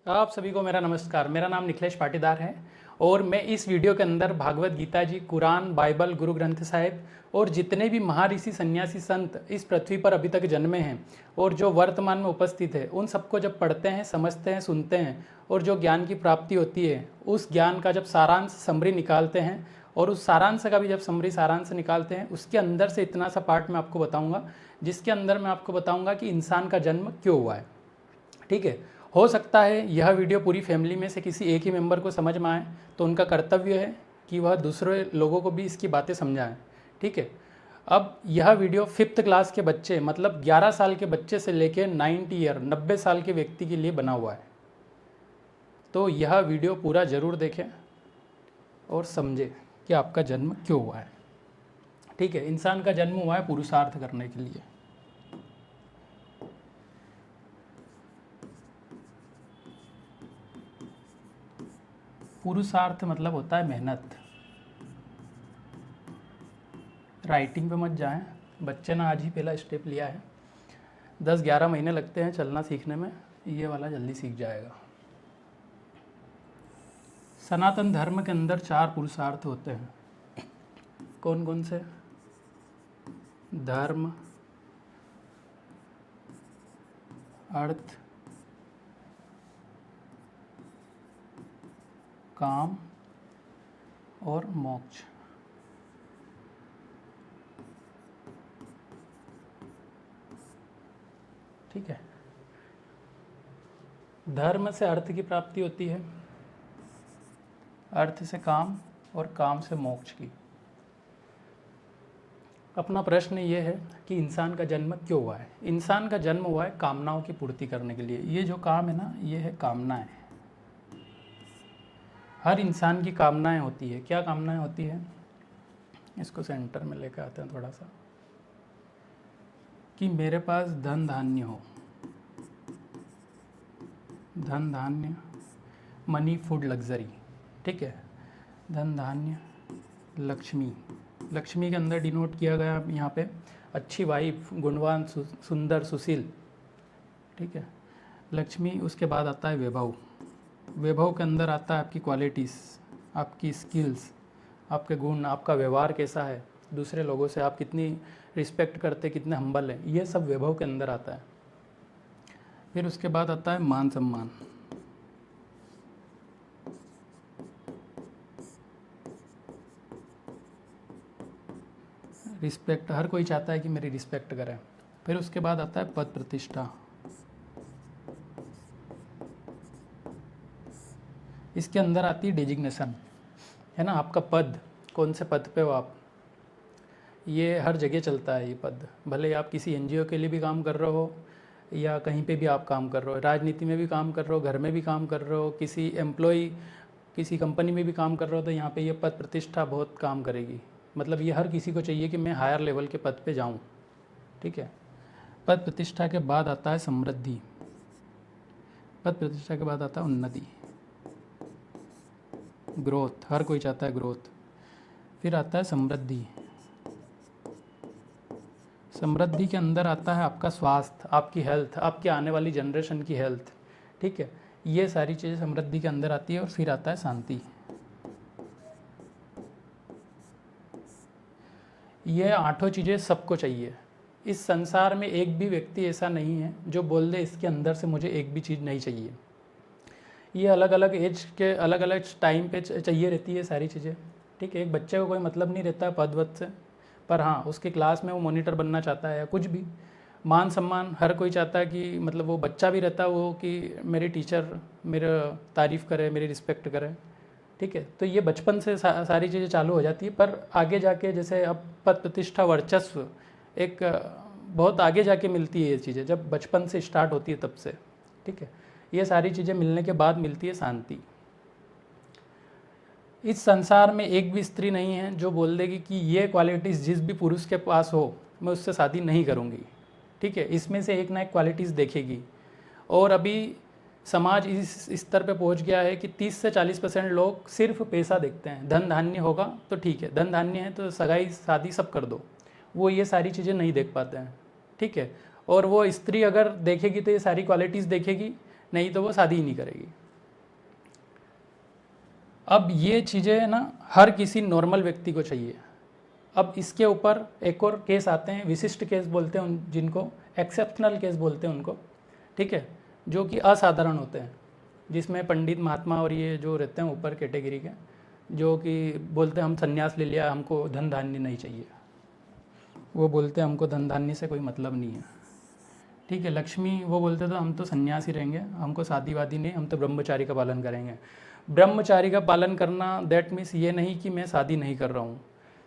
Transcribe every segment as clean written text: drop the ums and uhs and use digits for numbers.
आप सभी को मेरा नमस्कार। मेरा नाम निखिलेश पाटीदार है और मैं इस वीडियो के अंदर भागवत गीता जी, कुरान, बाइबल, गुरु ग्रंथ साहिब और जितने भी महर्षि सन्यासी संत इस पृथ्वी पर अभी तक जन्मे हैं और जो वर्तमान में उपस्थित है, उन सबको जब पढ़ते हैं, समझते हैं, सुनते हैं और जो ज्ञान की प्राप्ति होती है, उस ज्ञान का जब सारांश समरी निकालते हैं और उस सारांश का भी जब समरी सारांश निकालते हैं, उसके अंदर से इतना सा पार्ट मैं आपको बताऊँगा, जिसके अंदर मैं आपको बताऊँगा कि इंसान का जन्म क्यों हुआ है। ठीक है, हो सकता है यह वीडियो पूरी फैमिली में से किसी एक ही मेंबर को समझ में आए, तो उनका कर्तव्य है कि वह दूसरे लोगों को भी इसकी बातें समझाएं। ठीक है, अब यह वीडियो 5th क्लास के बच्चे मतलब 11 साल के बच्चे से लेकर 90 साल के व्यक्ति के लिए बना हुआ है। तो यह वीडियो पूरा ज़रूर देखें और समझें कि आपका जन्म क्यों हुआ है। ठीक है, इंसान का जन्म हुआ है पुरुषार्थ करने के लिए। पुरुषार्थ मतलब होता है मेहनत। राइटिंग पे मत जाएं, बच्चे ने आज ही पहला स्टेप लिया है। 10-11 महीने लगते हैं चलना सीखने में, ये वाला जल्दी सीख जाएगा। सनातन धर्म के अंदर 4 पुरुषार्थ होते हैं। कौन कौन से? धर्म, अर्थ, काम और मोक्ष। ठीक है, धर्म से अर्थ की प्राप्ति होती है, अर्थ से काम और काम से मोक्ष की। अपना प्रश्न ये है कि इंसान का जन्म क्यों हुआ है। इंसान का जन्म हुआ है कामनाओं की पूर्ति करने के लिए। ये जो काम है ना, ये है कामनाएं। हर इंसान की कामनाएं होती है। क्या कामनाएं होती है? इसको सेंटर में लेकर आते हैं थोड़ा सा, कि मेरे पास धन धान्य हो, धन धान्य, मनी, फूड, लग्जरी। ठीक है, धन धान्य, लक्ष्मी। लक्ष्मी के अंदर डिनोट किया गया यहाँ पे अच्छी वाइफ, गुणवान, सुंदर, सुशील। ठीक है, लक्ष्मी। उसके बाद आता है वैभव। वैभव के अंदर आता है आपकी क्वालिटीज़, आपकी स्किल्स, आपके गुण, आपका व्यवहार कैसा है दूसरे लोगों से, आप कितनी रिस्पेक्ट करते, कितने हम्बल हैं, ये सब वैभव के अंदर आता है। फिर उसके बाद आता है मान सम्मान। रिस्पेक्ट, हर कोई चाहता है कि मेरी रिस्पेक्ट करें। फिर उसके बाद आता है पद प्रतिष्ठा। इसके अंदर आती है डेजिग्नेशन, है ना, आपका पद, कौन से पद पे हो आप। ये हर जगह चलता है ये पद, भले आप किसी एनजीओ के लिए भी काम कर रहे हो या कहीं पे भी आप काम कर रहे हो, राजनीति में भी काम कर रहे हो, घर में भी काम कर रहे हो, किसी एम्प्लॉय, किसी कंपनी में भी काम कर रहे हो, तो यहाँ पे ये पद प्रतिष्ठा बहुत काम करेगी। मतलब ये हर किसी को चाहिए कि मैं हायर लेवल के पद पे जाऊँ। ठीक है, पद प्रतिष्ठा के बाद आता है समृद्धि। पद प्रतिष्ठा के बाद आता है उन्नति, ग्रोथ। हर कोई चाहता है ग्रोथ। फिर आता है समृद्धि। समृद्धि के अंदर आता है आपका स्वास्थ्य, आपकी हेल्थ, आपकी आने वाली जनरेशन की हेल्थ। ठीक है, ये सारी चीज़ें समृद्धि के अंदर आती है। और फिर आता है शांति। ये 8 चीज़ें सबको चाहिए। इस संसार में एक भी व्यक्ति ऐसा नहीं है जो बोल दे इसके अंदर से मुझे एक भी चीज़ नहीं चाहिए। ये अलग अलग एज के अलग अलग टाइम पे चाहिए रहती है सारी चीज़ें। ठीक है, एक बच्चे को कोई मतलब नहीं रहता है पद वद से, पर हाँ उसकी क्लास में वो मॉनिटर बनना चाहता है या कुछ भी। मान सम्मान हर कोई चाहता है कि मतलब वो बच्चा भी रहता है वो कि मेरी टीचर मेरा तारीफ़ करे, मेरी रिस्पेक्ट करे। ठीक है, तो ये बचपन से सारी चीज़ें चालू हो जाती है। पर आगे जाके जैसे अब पद प्रतिष्ठा, वर्चस्व एक बहुत आगे जाके मिलती है ये चीज़ें, जब बचपन से स्टार्ट होती है तब से। ठीक है, ये सारी चीज़ें मिलने के बाद मिलती है शांति। इस संसार में एक भी स्त्री नहीं है जो बोल देगी कि ये क्वालिटीज़ जिस भी पुरुष के पास हो मैं उससे शादी नहीं करूँगी। ठीक है, इसमें से एक ना एक क्वालिटीज़ देखेगी। और अभी समाज इस स्तर पे पहुंच गया है कि 30 से 40% लोग सिर्फ पैसा देखते हैं। धन धान्य होगा तो ठीक है, धन धान्य है तो सगाई शादी सब कर दो, वो ये सारी चीज़ें नहीं देख पाते हैं। ठीक है, और वो स्त्री अगर देखेगी तो ये सारी क्वालिटीज़ देखेगी, नहीं तो वो शादी ही नहीं करेगी। अब ये चीज़ें ना हर किसी नॉर्मल व्यक्ति को चाहिए। अब इसके ऊपर एक और केस आते हैं, विशिष्ट केस बोलते हैं जिनको, एक्सेप्शनल केस बोलते हैं उनको, ठीक है, जो कि असाधारण होते हैं, जिसमें पंडित महात्मा और ये जो रहते हैं ऊपर कैटेगरी के, जो कि बोलते हैं हम संन्यास ले लिया, हमको धन धान्य नहीं चाहिए, वो बोलते हैं हमको धन धान्य से कोई मतलब नहीं है, ठीक है। लक्ष्मी वो बोलते थे हम तो सन्यासी रहेंगे, हमको शादी वादी नहीं, हम तो ब्रह्मचारी का पालन करेंगे। ब्रह्मचारी का पालन करना दैट मीन्स ये नहीं कि मैं शादी नहीं कर रहा हूँ,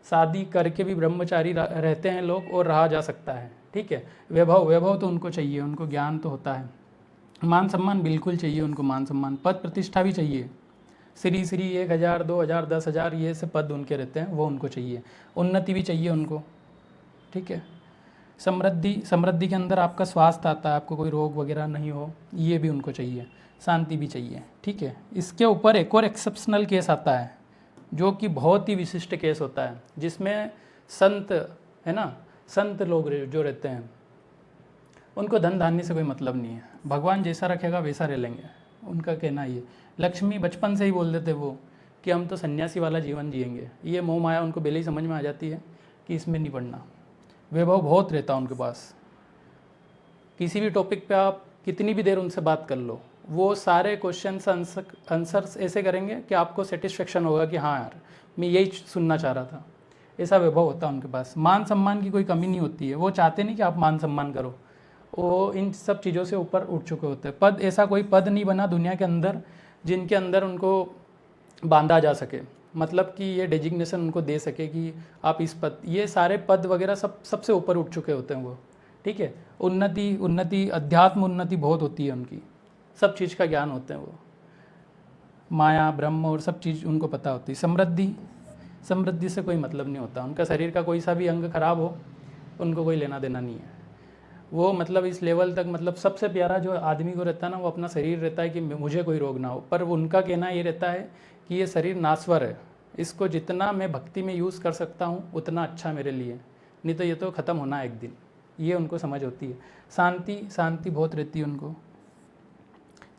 शादी करके भी ब्रह्मचारी रहते हैं लोग और रहा जा सकता है, ठीक है। वैभव तो उनको चाहिए, उनको ज्ञान तो होता है, मान सम्मान बिल्कुल चाहिए उनको, मान सम्मान, पद प्रतिष्ठा भी चाहिए, श्री 1000 2000 10,000 ये से पद उनके रहते हैं, वो उनको चाहिए, उन्नति भी चाहिए उनको, ठीक है। समृद्धि के अंदर आपका स्वास्थ्य आता है, आपको कोई रोग वगैरह नहीं हो, ये भी उनको चाहिए, शांति भी चाहिए, ठीक है। इसके ऊपर एक और एक्सेप्शनल केस आता है जो कि बहुत ही विशिष्ट केस होता है, जिसमें संत है ना, संत लोग जो रहते हैं उनको धन धान्य से कोई मतलब नहीं है, भगवान जैसा रखेगा वैसा रह लेंगे, उनका कहना ये। लक्ष्मी बचपन से ही बोल देते वो कि हम तो सन्यासी वाला जीवन जिएंगे, ये मोह माया उनको पहले ही समझ में आ जाती है कि इसमें नहीं पड़ना। वैभव बहुत रहता है उनके पास, किसी भी टॉपिक पे आप कितनी भी देर उनसे बात कर लो, वो सारे क्वेश्चन आंसर्स ऐसे करेंगे कि आपको सेटिस्फेक्शन होगा कि हाँ यार मैं यही सुनना चाह रहा था, ऐसा वैभव होता है उनके पास। मान सम्मान की कोई कमी नहीं होती है, वो चाहते नहीं कि आप मान सम्मान करो, वो इन सब चीज़ों से ऊपर उठ चुके होते हैं। पद, ऐसा कोई पद नहीं बना दुनिया के अंदर जिनके अंदर उनको बांधा जा सके, मतलब कि ये डेजिग्नेशन उनको दे सके कि आप इस पद, ये सारे पद वगैरह सबसे ऊपर उठ चुके होते हैं वो, ठीक है। उन्नति अध्यात्म उन्नति बहुत होती है उनकी, सब चीज़ का ज्ञान होते हैं वो, माया ब्रह्म और सब चीज़ उनको पता होती है। समृद्धि से कोई मतलब नहीं होता उनका, शरीर का कोई सा भी अंग खराब हो उनको कोई लेना देना नहीं है, वो मतलब इस लेवल तक, मतलब सबसे प्यारा जो आदमी को रहता है ना वो अपना शरीर रहता है कि मुझे कोई रोग ना हो, पर उनका कहना ये रहता है कि ये शरीर नाश्वर है, इसको जितना मैं भक्ति में यूज़ कर सकता हूँ उतना अच्छा मेरे लिए, नहीं तो ये तो ख़त्म होना है एक दिन, ये उनको समझ होती है। शांति बहुत रहती है उनको,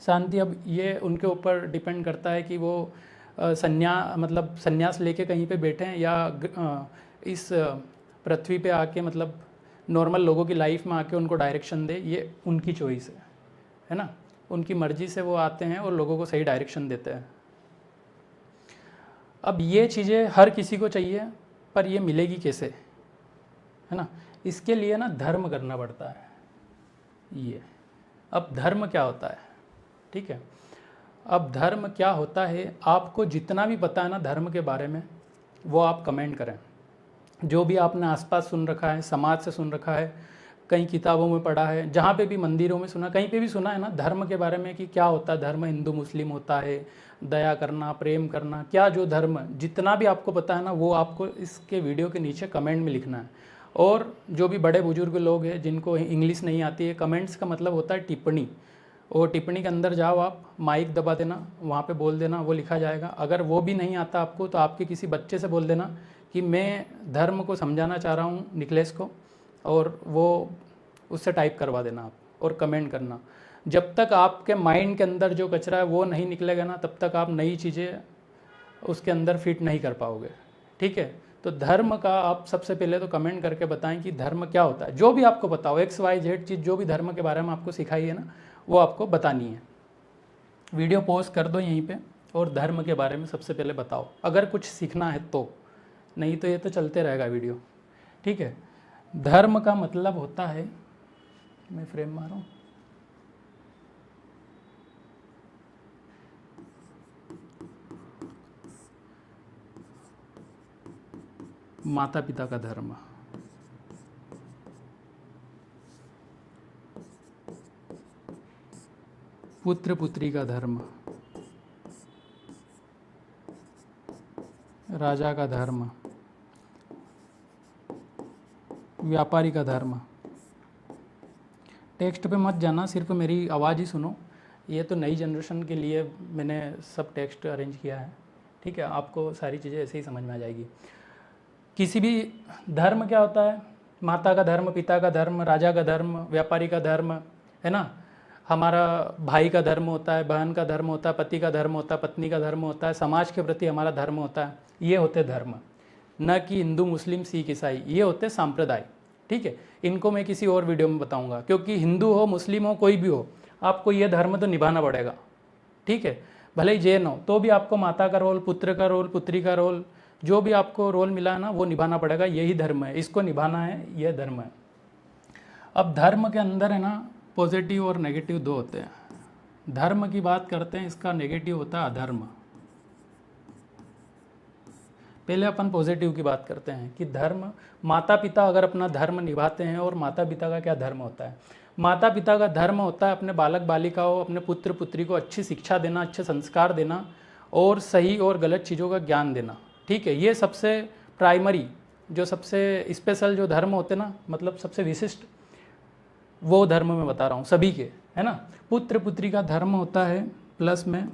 शांति अब ये उनके ऊपर डिपेंड करता है कि वो संन्यास लेके कहीं पे बैठे हैं या इस पृथ्वी पे आके मतलब नॉर्मल लोगों की लाइफ में आके उनको डायरेक्शन दे, ये उनकी चॉइस है ना, उनकी मर्जी से वो आते हैं और लोगों को सही डायरेक्शन देते हैं। अब ये चीज़ें हर किसी को चाहिए, पर ये मिलेगी कैसे, है ना, इसके लिए ना धर्म करना पड़ता है ये। अब धर्म क्या होता है, ठीक है, अब धर्म क्या होता है, आपको जितना भी पता है ना धर्म के बारे में वो आप कमेंट करें, जो भी आपने आसपास सुन रखा है, समाज से सुन रखा है, कई किताबों में पढ़ा है, जहाँ पे भी मंदिरों में सुना, कहीं पे भी सुना है ना धर्म के बारे में कि क्या होता है धर्म, हिंदू मुस्लिम होता है, दया करना, प्रेम करना, क्या जो धर्म जितना भी आपको पता है ना वो आपको इसके वीडियो के नीचे कमेंट में लिखना है। और जो भी बड़े बुजुर्ग लोग हैं जिनको इंग्लिश नहीं आती है, कमेंट्स का मतलब होता है टिप्पणी, और टिप्पणी के अंदर जाओ, आप माइक दबा देना, वहाँ पे बोल देना, वो लिखा जाएगा। अगर वो भी नहीं आता आपको तो आपके किसी बच्चे से बोल देना कि मैं धर्म को समझाना चाह रहा हूँ निखिलेश को, और वो उससे टाइप करवा देना आप और कमेंट करना। जब तक आपके माइंड के अंदर जो कचरा है वो नहीं निकलेगा ना, तब तक आप नई चीज़ें उसके अंदर फिट नहीं कर पाओगे, ठीक है। तो धर्म का आप सबसे पहले तो कमेंट करके बताएं कि धर्म क्या होता है, जो भी आपको पता हो, XYZ चीज़ जो भी धर्म के बारे में आपको सिखाई है ना वो आपको बतानी है। वीडियो पॉज कर दो यहीं पे और धर्म के बारे में सबसे पहले बताओ, अगर कुछ सीखना है तो, नहीं तो ये तो चलते रहेगा वीडियो, ठीक है। धर्म का मतलब होता है, मैं फ्रेम मारूं, माता पिता का धर्म, पुत्र पुत्री का धर्म, राजा का धर्म, व्यापारी का धर्म। टेक्स्ट पे मत जाना, सिर्फ मेरी आवाज़ ही सुनो, ये तो नई जनरेशन के लिए मैंने सब टेक्स्ट अरेंज किया है, ठीक है। आपको सारी चीज़ें ऐसे ही समझ में आ जाएगी। किसी भी धर्म क्या होता है, माता का धर्म, पिता का धर्म, राजा का धर्म, व्यापारी का धर्म, है ना। हमारा भाई का धर्म होता है, बहन का धर्म होता है, पति का धर्म होता है, पत्नी का धर्म होता है, समाज के प्रति हमारा धर्म होता है। ये होते धर्म, न कि हिंदू, मुस्लिम, सिख, ईसाई। ये होते संप्रदाय। ठीक है, इनको मैं किसी और वीडियो में बताऊंगा, क्योंकि हिंदू हो, मुस्लिम हो, कोई भी हो, आपको ये धर्म तो निभाना पड़ेगा। ठीक है, भले ही जैन हो तो भी आपको माता का रोल, पुत्र का रोल, पुत्री का रोल, जो भी आपको रोल मिला है ना, वो निभाना पड़ेगा। यही धर्म है, इसको निभाना है, यह धर्म है। अब धर्म के अंदर है ना, पॉजिटिव और नेगेटिव दो होते हैं। धर्म की बात करते हैं, इसका नेगेटिव होता है अधर्म। पहले अपन पॉजिटिव की बात करते हैं कि धर्म, माता पिता अगर अपना धर्म निभाते हैं, और माता पिता का क्या धर्म होता है? माता पिता का धर्म होता है अपने बालक बालिकाओं, अपने पुत्र पुत्री को अच्छी शिक्षा देना, अच्छे संस्कार देना, और सही और गलत चीज़ों का ज्ञान देना। ठीक है, ये सबसे प्राइमरी, जो सबसे स्पेशल जो धर्म होते ना, मतलब सबसे विशिष्ट, वो धर्म मैं बता रहा हूँ सभी के, है ना। पुत्र पुत्री का धर्म होता है प्लस में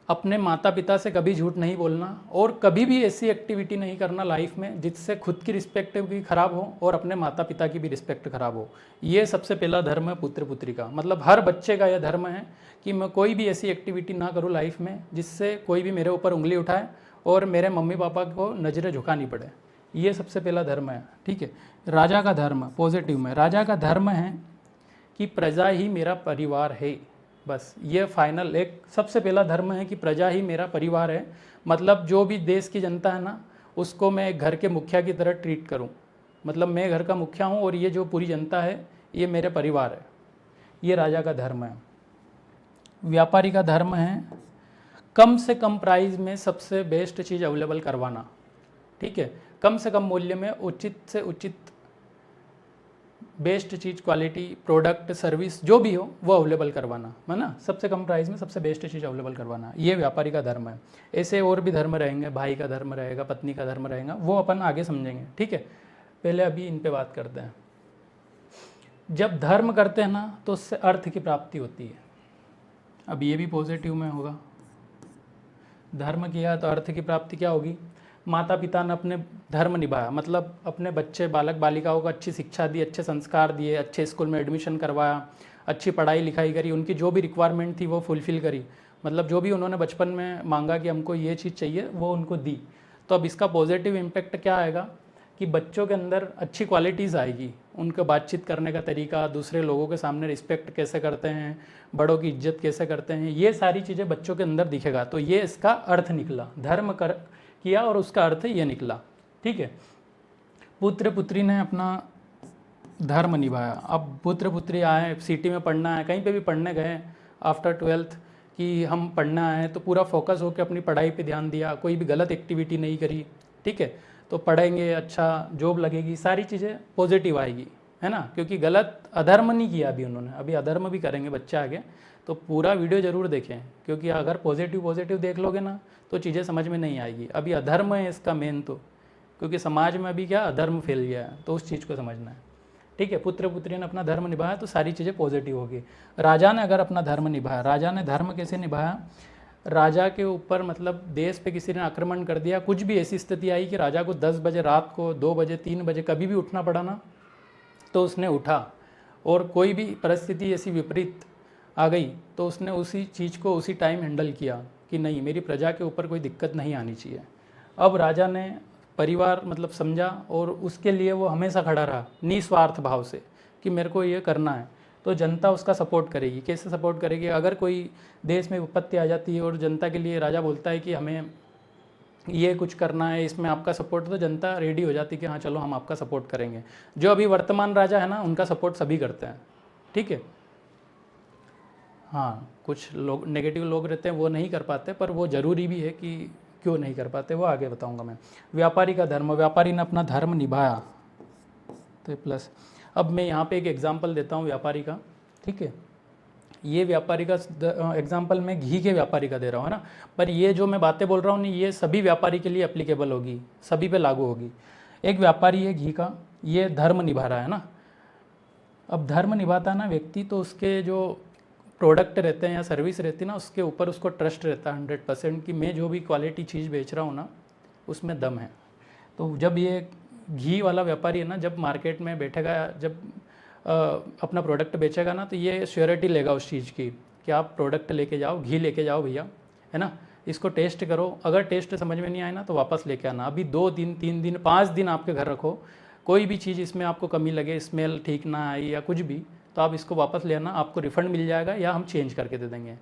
अपने माता पिता से कभी झूठ नहीं बोलना, और कभी भी ऐसी एक्टिविटी नहीं करना लाइफ में जिससे खुद की रिस्पेक्ट भी खराब हो और अपने माता पिता की भी रिस्पेक्ट खराब हो। ये सबसे पहला धर्म है पुत्र पुत्री का। मतलब हर बच्चे का यह धर्म है कि मैं कोई भी ऐसी एक्टिविटी ना करूँ लाइफ में जिससे कोई भी मेरे ऊपर उंगली उठाए और मेरे मम्मी पापा को नज़रें झुकानी पड़े। ये सबसे पहला धर्म है। ठीक है, राजा का धर्म पॉजिटिव में, राजा का धर्म है कि प्रजा ही मेरा परिवार है। बस ये फाइनल एक सबसे पहला धर्म है कि प्रजा ही मेरा परिवार है। मतलब जो भी देश की जनता है ना, उसको मैं एक घर के मुखिया की तरह ट्रीट करूं। मतलब मैं घर का मुखिया हूं और ये जो पूरी जनता है ये मेरे परिवार है। ये राजा का धर्म है। व्यापारी का धर्म है कम से कम प्राइस में सबसे बेस्ट चीज़ अवेलेबल करवाना। ठीक है, कम से कम मूल्य में उचित से उचित बेस्ट चीज़, क्वालिटी, प्रोडक्ट, सर्विस जो भी हो वो अवेलेबल करवाना, है ना। सबसे कम प्राइस में सबसे बेस्ट चीज़ अवेलेबल करवाना, ये व्यापारी का धर्म है। ऐसे और भी धर्म रहेंगे, भाई का धर्म रहेगा, पत्नी का धर्म रहेगा, वो अपन आगे समझेंगे। ठीक है, पहले अभी इन पे बात करते हैं। जब धर्म करते हैं ना तो उससे अर्थ की प्राप्ति होती है। अब ये भी पॉजिटिव में होगा। धर्म किया तो अर्थ की प्राप्ति क्या होगी? माता पिता ने अपने धर्म निभाया, मतलब अपने बच्चे बालक बालिकाओं को अच्छी शिक्षा दी, अच्छे संस्कार दिए, अच्छे स्कूल में एडमिशन करवाया, अच्छी पढ़ाई लिखाई करी, उनकी जो भी रिक्वायरमेंट थी वो फुलफ़िल करी। मतलब जो भी उन्होंने बचपन में मांगा कि हमको ये चीज़ चाहिए वो उनको दी। तो अब इसका पॉजिटिव इम्पैक्ट क्या आएगा कि बच्चों के अंदर अच्छी क्वालिटीज़ आएगी। उनका बातचीत करने का तरीका, दूसरे लोगों के सामने रिस्पेक्ट कैसे करते हैं, बड़ों की इज्जत कैसे करते हैं, ये सारी चीज़ें बच्चों के अंदर दिखेगा। तो ये इसका अर्थ निकला, धर्म किया और उसका अर्थ ये निकला। ठीक है, पुत्र पुत्री ने अपना धर्म निभाया। अब पुत्र पुत्री आए, सिटी में पढ़ना है, कहीं पे भी पढ़ने गए आफ्टर 12th कि हम पढ़ना है, तो पूरा फोकस होकर अपनी पढ़ाई पे ध्यान दिया, कोई भी गलत एक्टिविटी नहीं करी। ठीक है, तो पढ़ेंगे, अच्छा जॉब लगेगी, सारी चीज़ें पॉजिटिव आएगी, है ना। क्योंकि गलत अधर्म नहीं किया अभी उन्होंने, अभी अधर्म भी करेंगे बच्चे आगे। तो पूरा वीडियो ज़रूर देखें, क्योंकि अगर पॉजिटिव देख लोगे ना तो चीज़ें समझ में नहीं आएगी। अभी अधर्म है इसका मेन, तो क्योंकि समाज में अभी क्या अधर्म फैल गया है, तो उस चीज़ को समझना है। ठीक है, पुत्र पुत्री ने अपना धर्म निभाया तो सारी चीज़ें पॉजिटिव होगी। राजा ने अगर अपना धर्म निभाया, राजा ने धर्म कैसे निभाया? राजा के ऊपर मतलब देश पे किसी ने आक्रमण कर दिया, कुछ भी ऐसी स्थिति आई कि राजा को 10 बजे रात को, 2 बजे, 3 बजे कभी भी उठना पड़ा ना, तो उसने उठा। और कोई भी परिस्थिति ऐसी विपरीत आ गई तो उसने उसी चीज़ को उसी टाइम हैंडल किया कि नहीं, मेरी प्रजा के ऊपर कोई दिक्कत नहीं आनी चाहिए। अब राजा ने परिवार मतलब समझा और उसके लिए वो हमेशा खड़ा रहा निस्वार्थ भाव से कि मेरे को ये करना है। तो जनता उसका सपोर्ट करेगी। कैसे सपोर्ट करेगी? अगर कोई देश में विपत्ति आ जाती है और जनता के लिए राजा बोलता है कि हमें ये कुछ करना है, इसमें आपका सपोर्ट, तो जनता रेडी हो जाती है कि हाँ चलो हम आपका सपोर्ट करेंगे। जो अभी वर्तमान राजा है ना, उनका सपोर्ट सभी करते हैं। ठीक है, हाँ कुछ लोग नेगेटिव लोग रहते हैं वो नहीं कर पाते, पर वो ज़रूरी भी है कि क्यों नहीं कर पाते वो आगे बताऊंगा मैं। व्यापारी का धर्म, व्यापारी ने अपना धर्म निभाया तो प्लस। अब मैं यहाँ पे एक एग्जांपल देता हूँ व्यापारी का। ठीक है, ये व्यापारी का एग्जांपल मैं घी के व्यापारी का दे रहा हूँ, है ना। पर ये जो मैं बातें बोल रहा हूँ नहीं, ये सभी व्यापारी के लिए एप्लीकेबल होगी, सभी पे लागू होगी। एक व्यापारी है घी का, ये धर्म निभा रहा है ना। अब धर्म निभाता है ना व्यक्ति, तो उसके जो प्रोडक्ट रहते हैं या सर्विस रहती है ना, उसके ऊपर उसको ट्रस्ट रहता है 100% कि मैं जो भी क्वालिटी चीज़ बेच रहा हूँ ना उसमें दम है। तो जब ये घी वाला व्यापारी है ना, जब मार्केट में बैठेगा, जब अपना प्रोडक्ट बेचेगा ना, तो ये श्योरिटी लेगा उस चीज़ की कि आप प्रोडक्ट लेके जाओ, घी लेके जाओ भैया, है ना, इसको टेस्ट करो, अगर टेस्ट समझ में नहीं आए ना तो वापस लेके आना। अभी 2 दिन 3 दिन 5 दिन आपके घर रखो, कोई भी चीज़ इसमें आपको कमी लगे, स्मेल ठीक ना आई या कुछ भी, तो आप इसको वापस ले आना, आपको रिफ़ंड मिल जाएगा या हम चेंज करके दे देंगे।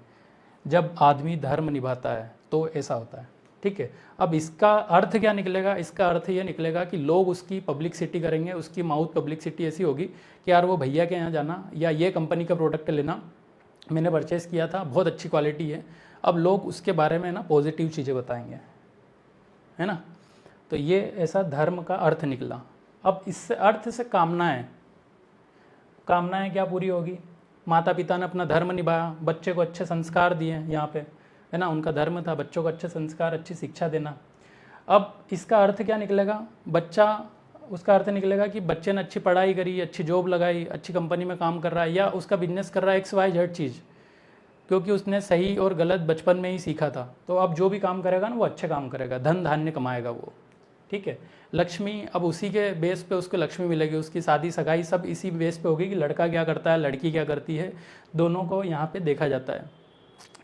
जब आदमी धर्म निभाता है तो ऐसा होता है, ठीक है। अब इसका अर्थ क्या निकलेगा? इसका अर्थ ये निकलेगा कि लोग उसकी पब्लिसिटी करेंगे, उसकी माउथ पब्लिसिटी ऐसी होगी कि यार वो भैया के यहाँ जाना या ये कंपनी का प्रोडक्ट लेना, मैंने परचेज़ किया था, बहुत अच्छी क्वालिटी है। अब लोग उसके बारे में ना पॉजिटिव चीज़ें बताएंगे, है ना। तो ये ऐसा धर्म का अर्थ निकला। अब इससे अर्थ से कामनाएं क्या पूरी होगी? माता पिता ने अपना धर्म निभाया, बच्चे को अच्छे संस्कार दिए यहाँ पे, है ना, उनका धर्म था बच्चों को अच्छे संस्कार, अच्छी शिक्षा देना। अब इसका अर्थ क्या निकलेगा? उसका अर्थ निकलेगा कि बच्चे ने अच्छी पढ़ाई करी, अच्छी जॉब लगाई, अच्छी कंपनी में काम कर रहा है या उसका बिजनेस कर रहा है XYZ चीज़, क्योंकि उसने सही और गलत बचपन में ही सीखा था। तो अब जो भी काम करेगा ना वो अच्छे काम करेगा, धन धान्य कमाएगा वो, ठीक है। लक्ष्मी, अब उसी के बेस पे उसको लक्ष्मी मिलेगी, उसकी शादी सगाई सब इसी बेस पे होगी कि लड़का क्या करता है, लड़की क्या करती है, दोनों को यहाँ पे देखा जाता है,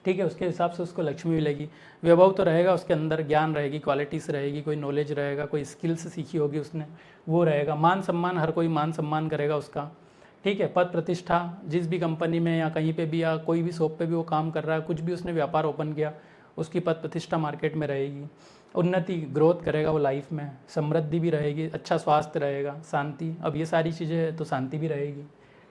ठीक है। उसके हिसाब से उसको लक्ष्मी मिलेगी। वैभव तो रहेगा उसके अंदर, ज्ञान रहेगी, क्वालिटीज़ रहेगी, कोई नॉलेज रहेगा, कोई स्किल्स सीखी होगी उसने, वो रहेगा। मान सम्मान, हर कोई मान सम्मान करेगा उसका, ठीक है। पद प्रतिष्ठा, जिस भी कंपनी में या कहीं पे भी या कोई भी शॉप पे भी वो काम कर रहा है, कुछ भी उसने व्यापार ओपन किया, उसकी पद प्रतिष्ठा मार्केट में रहेगी। उन्नति, ग्रोथ करेगा वो लाइफ में, समृद्धि भी रहेगी, अच्छा स्वास्थ्य रहेगा, शांति, अब ये सारी चीज़ें हैं तो शांति भी रहेगी,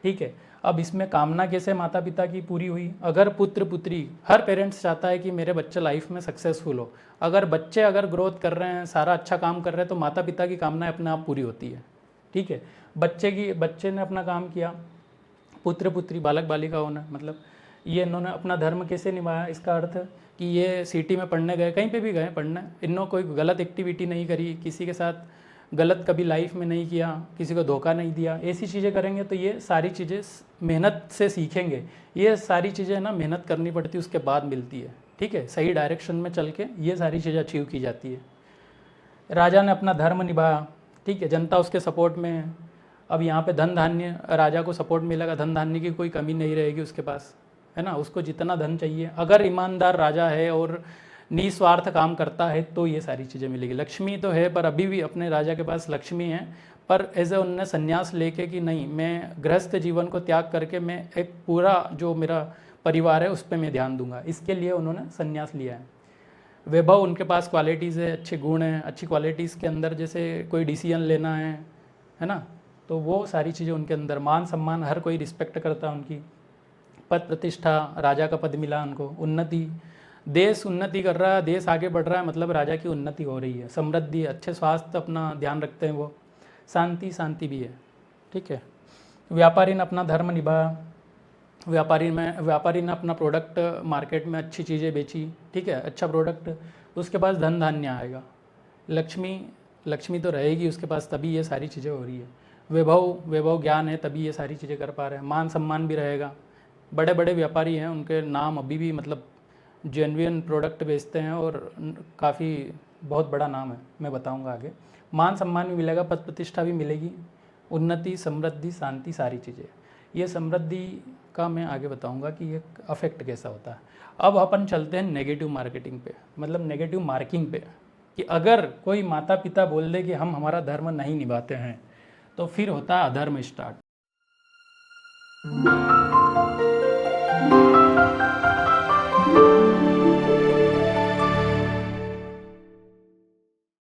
ठीक है। अब इसमें कामना कैसे माता पिता की पूरी हुई? अगर पुत्र पुत्री, हर पेरेंट्स चाहता है कि मेरे बच्चे लाइफ में सक्सेसफुल हो। अगर बच्चे अगर ग्रोथ कर रहे हैं, सारा अच्छा काम कर रहे हैं, तो माता पिता की कामनाएं अपने आप पूरी होती है, ठीक है। बच्चे ने अपना काम किया, पुत्र पुत्री, बालक बालिका होना, मतलब ये इन्होंने अपना धर्म कैसे निभाया? इसका अर्थ कि ये सिटी में पढ़ने गए, कहीं पे भी गए पढ़ने, इन्होंने कोई गलत एक्टिविटी नहीं करी, किसी के साथ गलत कभी लाइफ में नहीं किया, किसी को धोखा नहीं दिया, ऐसी चीज़ें करेंगे तो ये सारी चीज़ें मेहनत से सीखेंगे। ये सारी चीज़ें ना मेहनत करनी पड़ती है, उसके बाद मिलती है, ठीक है। सही डायरेक्शन में चल के ये सारी चीज़ें अचीव की जाती है। राजा ने अपना धर्म निभाया, ठीक है, जनता उसके सपोर्ट में है। अब यहाँ पे धन धान्य, राजा को सपोर्ट मिलेगा, धन धान्य की कोई कमी नहीं रहेगी उसके पास, है ना, उसको जितना धन चाहिए, अगर ईमानदार राजा है और निस्वार्थ काम करता है तो ये सारी चीज़ें मिलेगी। लक्ष्मी तो है, पर अभी भी अपने राजा के पास लक्ष्मी है, पर एज उनने संन्यास लेके कि नहीं, मैं गृहस्थ जीवन को त्याग करके मैं एक पूरा जो मेरा परिवार है उस पर मैं ध्यान दूंगा, इसके लिए उन्होंने संन्यास लिया है। वैभव, उनके पास क्वालिटीज़ है, अच्छे गुण हैं, अच्छी क्वालिटीज़ के अंदर जैसे कोई डिसीजन लेना है ना, तो वो सारी चीज़ें उनके अंदर। मान सम्मान, हर कोई रिस्पेक्ट करता है उनकी। पद प्रतिष्ठा, राजा का पद मिला उनको। उन्नति, देश उन्नति कर रहा है, देश आगे बढ़ रहा है, मतलब राजा की उन्नति हो रही है। समृद्धि, अच्छे स्वास्थ्य अपना ध्यान रखते हैं वो। शांति भी है, ठीक है। व्यापारी ने अपना धर्म निभाया, व्यापारी ने अपना प्रोडक्ट मार्केट में अच्छी चीज़ें बेची, ठीक है, अच्छा प्रोडक्ट, उसके पास धन धान्य आएगा। लक्ष्मी तो रहेगी उसके पास, तभी ये सारी चीज़ें हो रही है। वैभव ज्ञान है, तभी ये सारी चीज़ें कर पा रहे हैं। मान सम्मान भी रहेगा। बड़े बड़े व्यापारी हैं, उनके नाम अभी भी मतलब जेन्युइन प्रोडक्ट बेचते हैं और काफ़ी बहुत बड़ा नाम है, मैं बताऊंगा आगे। मान सम्मान भी मिलेगा, पद प्रतिष्ठा भी मिलेगी, उन्नति, समृद्धि, शांति, सारी चीज़ें। ये समृद्धि का मैं आगे बताऊंगा कि ये अफेक्ट कैसा होता है। अब अपन चलते हैं नेगेटिव मार्केटिंग पे, मतलब नेगेटिव मार्किंग पे, कि अगर कोई माता पिता बोल दे कि हम हमारा धर्म नहीं निभाते हैं तो फिर होता है अधर्म स्टार्ट।